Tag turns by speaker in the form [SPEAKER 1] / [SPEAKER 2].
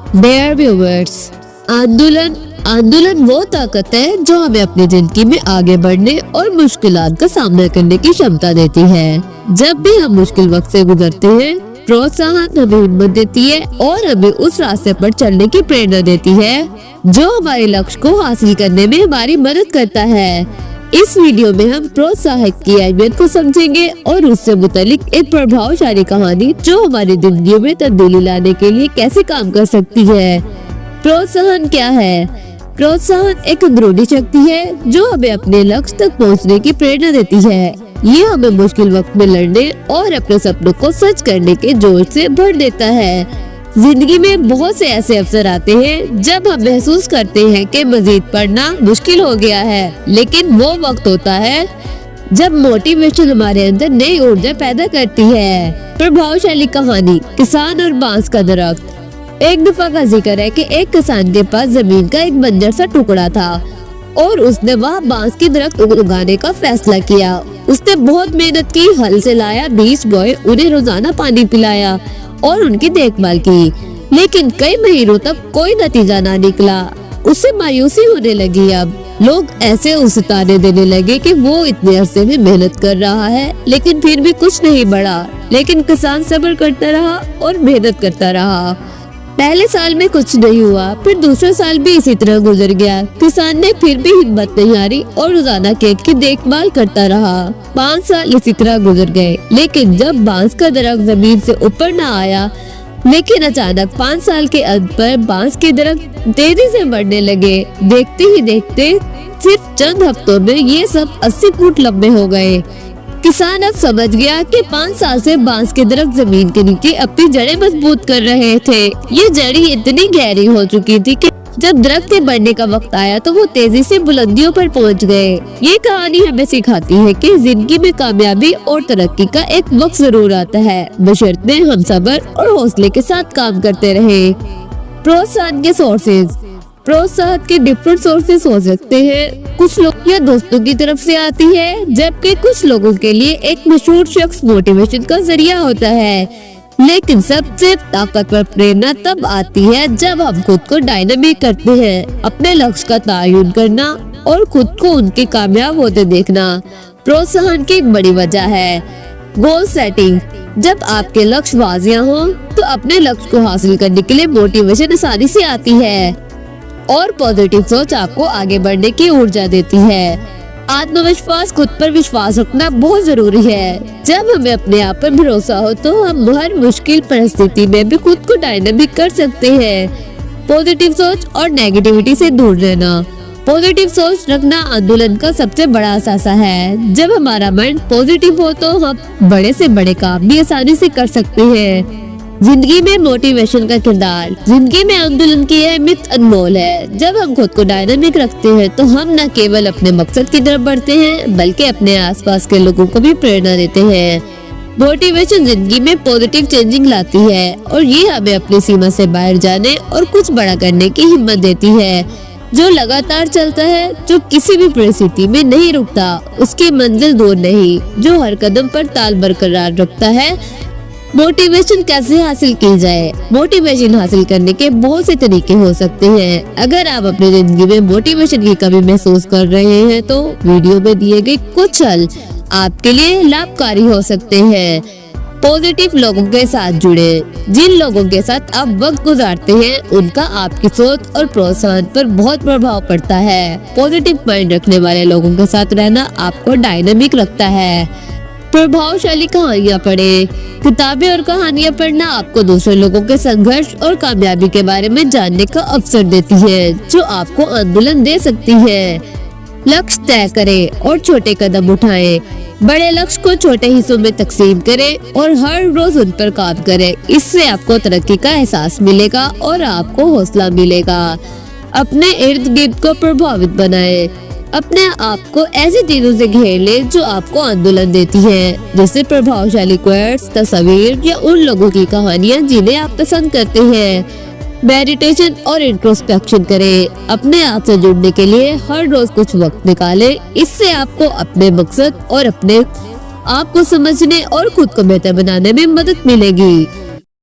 [SPEAKER 1] Dear viewers, आंदोलन वो ताकत है जो हमें अपनी जिंदगी में आगे बढ़ने और मुश्किलात का सामना करने की क्षमता देती है। जब भी हम मुश्किल वक्त से गुजरते हैं, प्रोत्साहन हमें हिम्मत देती है और हमें उस रास्ते पर चलने की प्रेरणा देती है जो हमारे लक्ष्य को हासिल करने में हमारी मदद करता है। इस वीडियो में हम प्रोत्साहन की अहमियत को समझेंगे और उससे मुतालिक एक प्रभावशाली कहानी जो हमारी जिंदगी में तब्दीली लाने के लिए कैसे काम कर सकती है। प्रोत्साहन क्या है? प्रोत्साहन एक अंदरूनी शक्ति है जो हमें अपने लक्ष्य तक पहुंचने की प्रेरणा देती है। ये हमें मुश्किल वक्त में लड़ने और अपने सपनों को सच करने के जोश से भर देता है। जिंदगी में बहुत से ऐसे अवसर आते हैं जब हम महसूस करते हैं कि मजीद पढ़ना मुश्किल हो गया है, लेकिन वो वक्त होता है जब मोटिवेशन हमारे अंदर नई ऊर्जा पैदा करती है। प्रभावशाली कहानी, किसान और बांस का दरख्त। एक दफा का जिक्र है कि एक किसान के पास जमीन का एक बंजर सा टुकड़ा था और उसने वहाँ बांस की दरख्त उगाने का फैसला किया। उसने बहुत मेहनत की, हल से लाया, बीज बोए, उन्हें रोजाना पानी पिलाया और उनकी देखभाल की, लेकिन कई महीनों तक कोई नतीजा ना निकला। उससे मायूसी होने लगी। अब लोग ऐसे उसे ताने देने लगे कि वो इतने अरसे में मेहनत कर रहा है लेकिन फिर भी कुछ नहीं बढ़ा। लेकिन किसान सब्र करता रहा और मेहनत करता रहा। पहले साल में कुछ नहीं हुआ, फिर दूसरा साल भी इसी तरह गुजर गया। किसान ने फिर भी हिम्मत नहीं हारी और रोजाना खेत की देखभाल करता रहा। 5 साल इसी तरह गुजर गए, लेकिन जब बांस का दरख्त जमीन से ऊपर न आया, लेकिन अचानक 5 साल के अंत पर बांस के दरख्त तेजी से बढ़ने लगे। देखते ही देखते सिर्फ चंद हफ्तों में ये सब 80 फुट लंबे हो गए। किसान अब समझ गया कि 5 साल से बांस के दरख्त जमीन के नीचे अपनी जड़ें मजबूत कर रहे थे। ये जड़ी इतनी गहरी हो चुकी थी कि जब दरख्त के बढ़ने का वक्त आया तो वो तेजी से बुलंदियों पर पहुंच गए। ये कहानी हमें सिखाती है कि जिंदगी में कामयाबी और तरक्की का एक वक्त जरूर आता है, बशर्ते हम सब्र और हौसले के साथ काम करते रहे। प्रोत्साहन के सोर्सेज। प्रोत्साहन के डिफरेंट सोर्सेज हो सकते हैं। कुछ लोग या दोस्तों की तरफ से आती है, जबकि कुछ लोगों के लिए एक मशहूर शख्स मोटिवेशन का जरिया होता है। लेकिन सबसे ताकतवर प्रेरणा तब आती है जब हम खुद को डायनामिक करते हैं। अपने लक्ष्य का तयन करना और खुद को उनके कामयाब होते देखना प्रोत्साहन की एक बड़ी वजह है। Goal setting. जब आपके लक्ष्य वाजिया हो तो अपने लक्ष्य को हासिल करने के लिए मोटिवेशन आसानी से आती है और पॉजिटिव सोच आपको आगे बढ़ने की ऊर्जा देती है। आत्मविश्वास, खुद पर विश्वास रखना बहुत जरूरी है। जब हमें अपने आप पर भरोसा हो तो हम हर मुश्किल परिस्थिति में भी खुद को डायनामिक कर सकते हैं। पॉजिटिव सोच और नेगेटिविटी से दूर रहना। पॉजिटिव सोच रखना आंदोलन का सबसे बड़ा असासा है। जब हमारा माइंड पॉजिटिव हो तो हम बड़े से बड़े काम भी आसानी से कर सकते हैं। जिंदगी में मोटिवेशन का किरदार। जिंदगी में आंदोलन की अहमियत अनमोल है। जब हम खुद को डायनामिक रखते हैं तो हम न केवल अपने मकसद की तरफ बढ़ते हैं बल्कि अपने आसपास के लोगों को भी प्रेरणा देते हैं। मोटिवेशन जिंदगी में पॉजिटिव चेंजिंग लाती है और ये हमें अपनी सीमा से बाहर जाने और कुछ बड़ा करने की हिम्मत देती है। जो लगातार चलता है, जो किसी भी परिस्थिति में नहीं रुकता, उसकी मंजिल दूर नहीं। जो हर कदम पर ताल बरकरार रखता है। मोटिवेशन कैसे हासिल की जाए? मोटिवेशन हासिल करने के बहुत से तरीके हो सकते हैं। अगर आप अपनी जिंदगी में मोटिवेशन की कमी महसूस कर रहे हैं तो वीडियो में दिए गए कुछ हल आपके लिए लाभकारी हो सकते हैं। पॉजिटिव लोगों के साथ जुड़े। जिन लोगों के साथ आप वक्त गुजारते हैं उनका आपकी सोच और प्रोत्साहन पर बहुत प्रभाव पड़ता है। पॉजिटिव माइंड रखने वाले लोगों के साथ रहना आपको डायनामिक रखता है। प्रभावशाली कहानियाँ पढ़ें। किताबें और कहानियाँ पढ़ना आपको दूसरे लोगों के संघर्ष और कामयाबी के बारे में जानने का अवसर देती है जो आपको आंदोलन दे सकती है। लक्ष्य तय करें और छोटे कदम उठाएं। बड़े लक्ष्य को छोटे हिस्सों में तकसीम करें और हर रोज उन पर काम करें। इससे आपको तरक्की का एहसास मिलेगा और आपको हौसला मिलेगा। अपने इर्द गिर्द को प्रभावित बनाएं। अपने आप को ऐसी चीजों से घेर ले जो आपको आंदोलन देती हैं, जैसे प्रभावशाली क्वेट्स, तस्वीर या उन लोगों की कहानियाँ जिन्हें आप पसंद करते हैं। मेडिटेशन और इंट्रोस्पेक्शन करें। अपने आप से जुड़ने के लिए हर रोज कुछ वक्त निकालें। इससे आपको अपने मकसद और अपने आप को समझने और खुद को बेहतर बनाने में मदद मिलेगी।